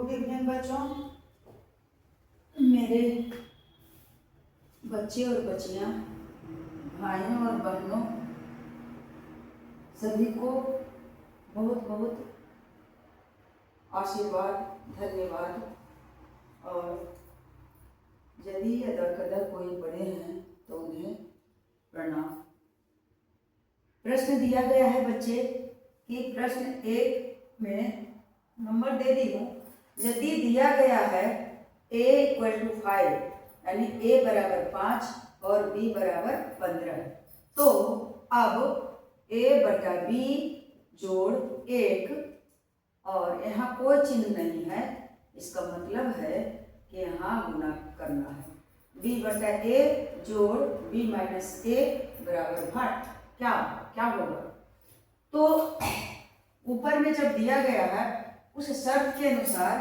Good evening बच्चों। मेरे बच्चे और बच्चियां, भाइयों और बहनों, सभी को बहुत बहुत आशीर्वाद, धन्यवाद। और यदि अदर कदर कोई बड़े हैं तो उन्हें प्रणाम। प्रश्न दिया गया है बच्चे कि प्रश्न 1 में नंबर दे दी हूँ। यदि दिया गया है a = 5 यानी a बराबर 5 और b बराबर 15, तो अब a बटा b जोड़ 1 और यहाँ कोई चिन्ह नहीं है, इसका मतलब है कि यहाँ गुणा करना है। b बटा a जोड़ b माइनस a बराबर 8। क्या होगा? तो ऊपर में जब दिया गया है उस शर्त के अनुसार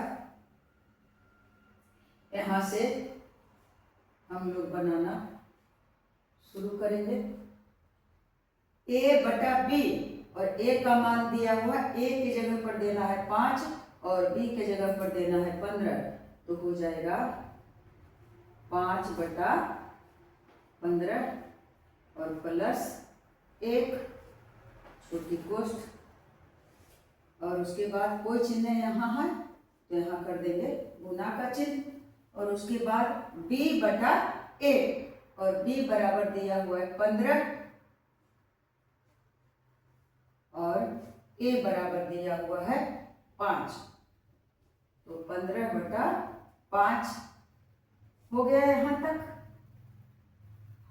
यहाँ से हम लोग बनाना शुरू करेंगे। a बटा b और a का मान दिया हुआ, a की जगह पर देना है 5 और b के जगह पर देना है 15, तो हो जाएगा 5 बटा 15 और प्लस 1 छोटी कोष्ठ, और उसके बाद कोई चिन्ह यहाँ है तो यहाँ कर देंगे गुना का चिन्ह, और उसके बाद b बटा a और b बराबर दिया हुआ है 15 और a बराबर दिया हुआ है 5, तो 15 बटा 5 हो गया यहाँ तक।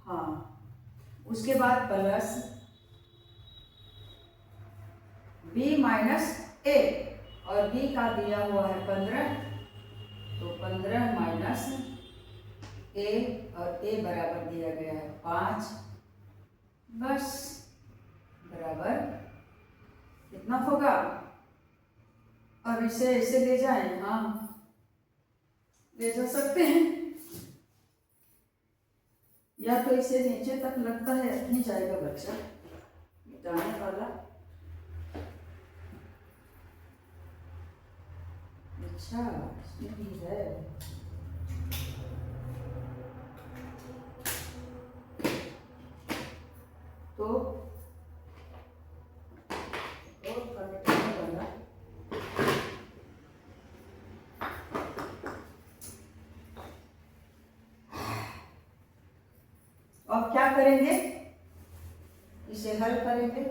हाँ, उसके बाद प्लस b माइनस a और b का दिया हुआ है 15, तो 15 माइनस a और a बराबर दिया गया है 5, बस बराबर कितना होगा? और इसे ऐसे ले जाएं, हाँ ले जा सकते हैं, या तो इसे नीचे तक लगता है नहीं जाएगा बच्चा मिटाने वाला। अच्छा, इसमें भी है। तो वाला अब क्या करेंगे? इसे हल करेंगे।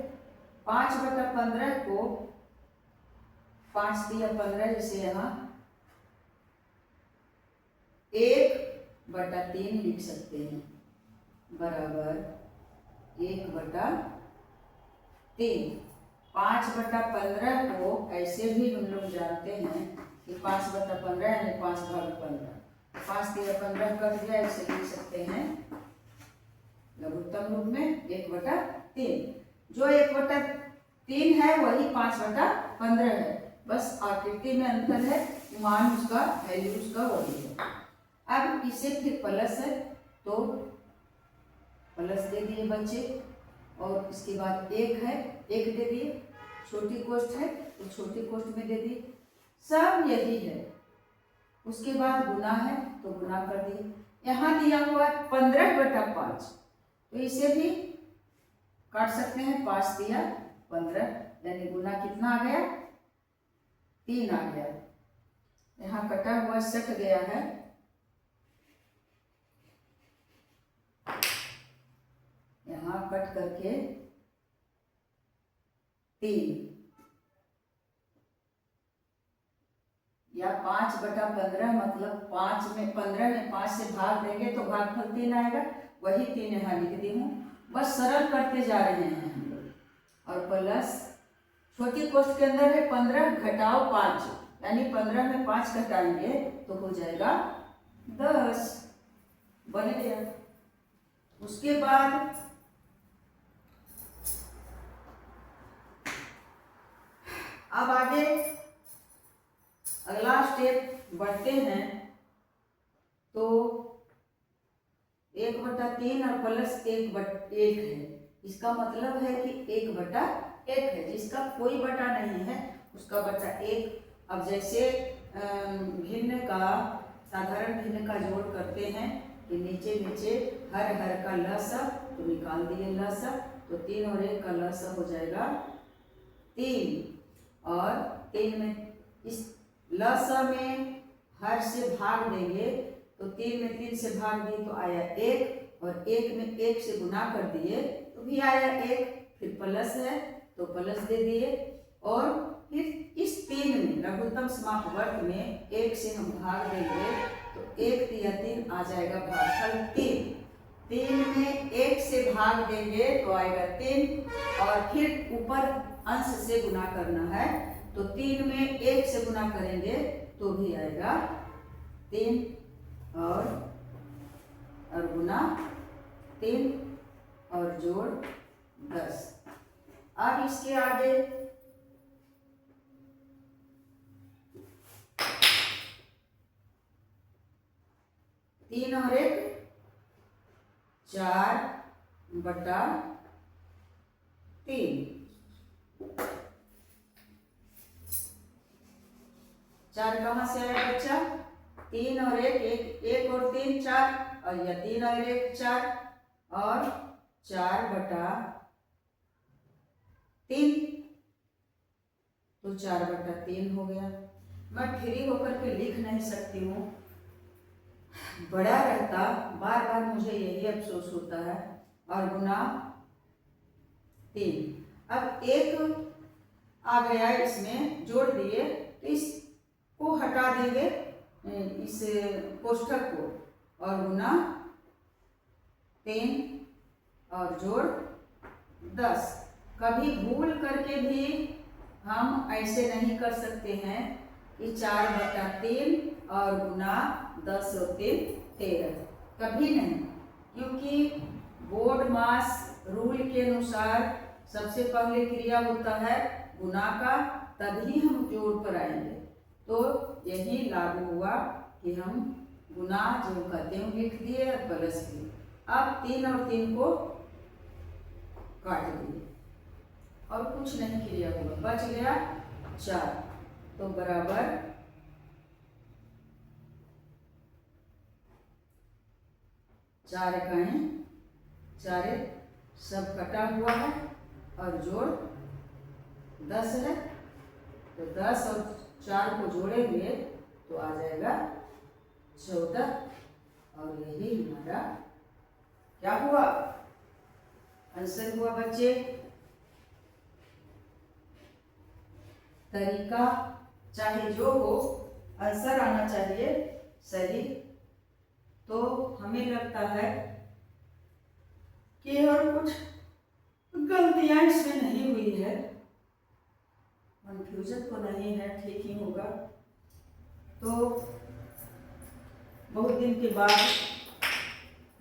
5 बटा 15 को 5 दिया 15, इसे यहाँ 1 बटा 3 लिख सकते हैं, बराबर 1 बटा 3। 5 बटा 15 को ऐसे भी हम लोग जानते हैं कि 5 बटा 15 यानी 5 भाग 15। 5 दिया 15 कर दिया, इसे लिख सकते हैं लघुत्तम रूप में 1 बटा 3। जो 1 बटा 3 है वही 5 बटा 15 है, बस आकृति में अंतर है, मान उसका, वैल्यू उसका वही है। अब इसे फिर प्लस है तो प्लस दे दिए बच्चे, और इसके बाद 1 है, 1 दे दिए, छोटी कोष्ठ है तो छोटी कोष्ठ में दे दिए, सब यही है। उसके बाद गुना है तो गुना कर दिए। यहाँ दिया हुआ 15 बटा 5, तो इसे भी काट सकते हैं। 5 दिया 15 यानी गुना कितना आ गया? 3 आ गया। यहाँ कटा हुआ सट गया है, यहाँ कट करके 3 या 5 बटा 15 मतलब 5 में 15 में 5 से भाग देंगे तो भागफल 3 आएगा, वही 3 यहाँ लिख दी हूँ। बस सरल करते जा रहे हैं हम लोग। और प्लस छोटी कोष्ठ के अंदर है 15 घटाओ 5 यानी 15 में 5 घटाएंगे तो हो जाएगा 10, बन गया। उसके बाद अब आगे अगला स्टेप बढ़ते हैं, तो 1 बटा 3 और प्लस 1 बटा 1 है, इसका मतलब है कि 1 बटा 1 है, जिसका कोई बटा नहीं है उसका बटा 1। अब जैसे भिन्न का साधारण भिन्न का जोड़ करते हैं कि नीचे नीचे हर हर का लसा, तो निकाल दिए लसा, तो 3 और 1 का लसा हो जाएगा 3, और 3 में इस लसा में हर से भाग देंगे, तो 3 में 3 से भाग दिए तो आया 1, और 1 में 1 से गुना कर दिए तो भी आया 1, फिर प्लस है तो प्लस दे दिए, और फिर इस 3 में लघुत्तम समापवर्त में 1 से हम भाग देंगे तो 1 तिया 3 आ जाएगा भागफल 3। 3 में 1 से भाग देंगे तो आएगा 3, और फिर ऊपर अंश से गुना करना है, तो 3 में 1 से गुना करेंगे तो भी आएगा 3, और गुना 3 और जोड़ 10। अब इसके आगे तीन और 1 4/3। 4 कहाँ से आया बच्चा? 3 और 1 और 3 4, और यह 3 और 1 4, और 4/3, तो 4/3 हो गया। मैं फ्री होकर के लिख नहीं सकती हूँ, बड़ा रहता, बार बार मुझे यही अफसोस होता है, और गुना 3। अब 1 आ गया, इसमें जोड़ दिए, तो इसको हटा देंगे, इस कोष्ठक को, और गुना 3 और जोड़ 10। कभी भूल करके भी हम ऐसे नहीं कर सकते हैं कि 4/3 और गुना 10 और 3 13, कभी नहीं, क्योंकि बोर्ड मास रूल के अनुसार सबसे पहले क्रिया होता है गुना का, तभी हम जोड़ पर आएंगे। तो यही लागू हुआ कि हम गुना जो कहते हैं लिख दिए और प्लस दिए। अब 3 और 3 को काट दिए और कुछ नहीं क्रिया हुआ, बच गया 4, तो बराबर 4 इकाई 4 सब कटा हुआ है, और जोड़ 10 है, तो 10 और 4 को जोड़ेंगे तो आ जाएगा 14, और यही हमारा क्या हुआ, आंसर हुआ बच्चे। तरीका चाहे जो हो, आंसर आना चाहिए सही। तो हमें लगता है कि और कुछ गलतियां इसमें नहीं हुई है, कंफ्यूजन तो नहीं है, ठीक ही होगा। तो बहुत दिन के बाद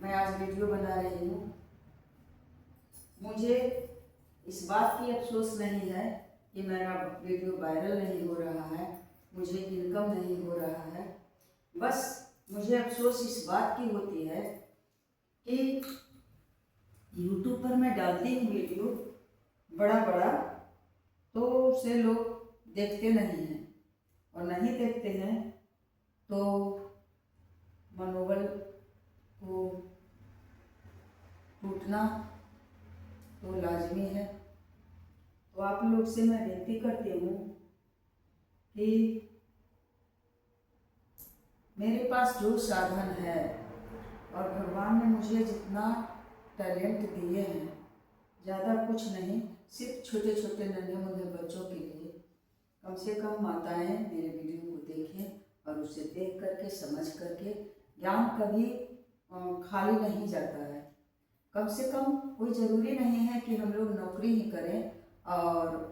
मैं आज वीडियो बना रही हूँ। मुझे इस बात की अफसोस नहीं है कि मेरा वीडियो वायरल नहीं हो रहा है, मुझे इनकम नहीं हो रहा है, बस मुझे अफसोस इस बात की होती है कि YouTube पर मैं डालती हूँ वीडियो बड़ा बड़ा, तो उसे लोग देखते नहीं हैं, और नहीं देखते हैं तो मनोबल को टूटना तो लाजमी है। तो आप लोग से मैं विनती करती हूँ कि मेरे पास जो साधन है और भगवान ने मुझे जितना टैलेंट दिए हैं, ज़्यादा कुछ नहीं, सिर्फ छोटे छोटे नन्हे मुन्ने बच्चों के लिए कम से कम माताएं मेरे वीडियो को देखें और उसे देख करके समझ करके, ज्ञान कभी खाली नहीं जाता है। कम से कम कोई ज़रूरी नहीं है कि हम लोग नौकरी ही करें और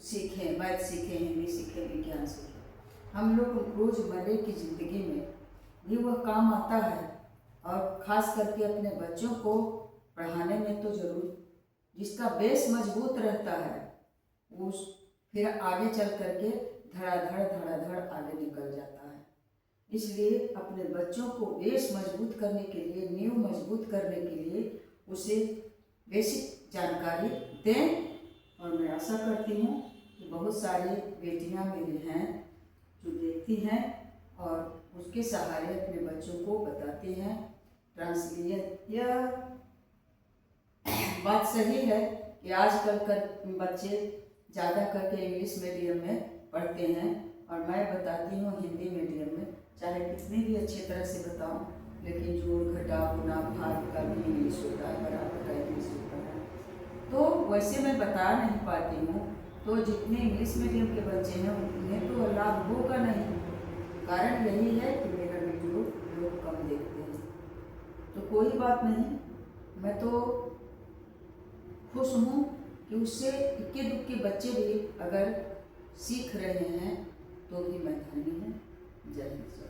सीखें, मैथ सीखें, हिंदी सीखें, विज्ञान सीखें। हम लोग रोज़मर्रे की ज़िंदगी में भी वह काम आता है, और ख़ास करके अपने बच्चों को पढ़ाने में तो ज़रूर। जिसका बेस मजबूत रहता है वो फिर आगे चल करके धड़ाधड़ आगे निकल जाता है। इसलिए अपने बच्चों को बेस मजबूत करने के लिए, नींव मजबूत करने के लिए उसे बेसिक जानकारी दें। और मैं आशा करती हूँ कि बहुत सारी बेटियाँ मेरी हैं जो देखती हैं और उसके सहारे अपने बच्चों को बताती हैं ट्रांसलेट। यह बात सही है कि आजकल कर बच्चे ज़्यादा करके इंग्लिश मीडियम में पढ़ते हैं और मैं बताती हूँ हिंदी मीडियम में, चाहे कितनी भी अच्छी तरह से बताऊँ, लेकिन जोड़ घटाव गुणा भाग का भी इंग्लिश होता है, बराबर का इंग्लिश होता है। तो वैसे मैं बता नहीं पाती हूँ, तो जितने इंग्लिश मीडियम के बच्चे हैं उन्हें तो लाभ होगा नहीं। कारण यही है कि मेरा वीडियो लोग कम देखते हैं। तो कोई बात नहीं, मैं तो खुश हूँ कि उससे इक्के दुक्के बच्चे भी अगर सीख रहे हैं तो भी मैं धन्य हूँ। जय हिंद।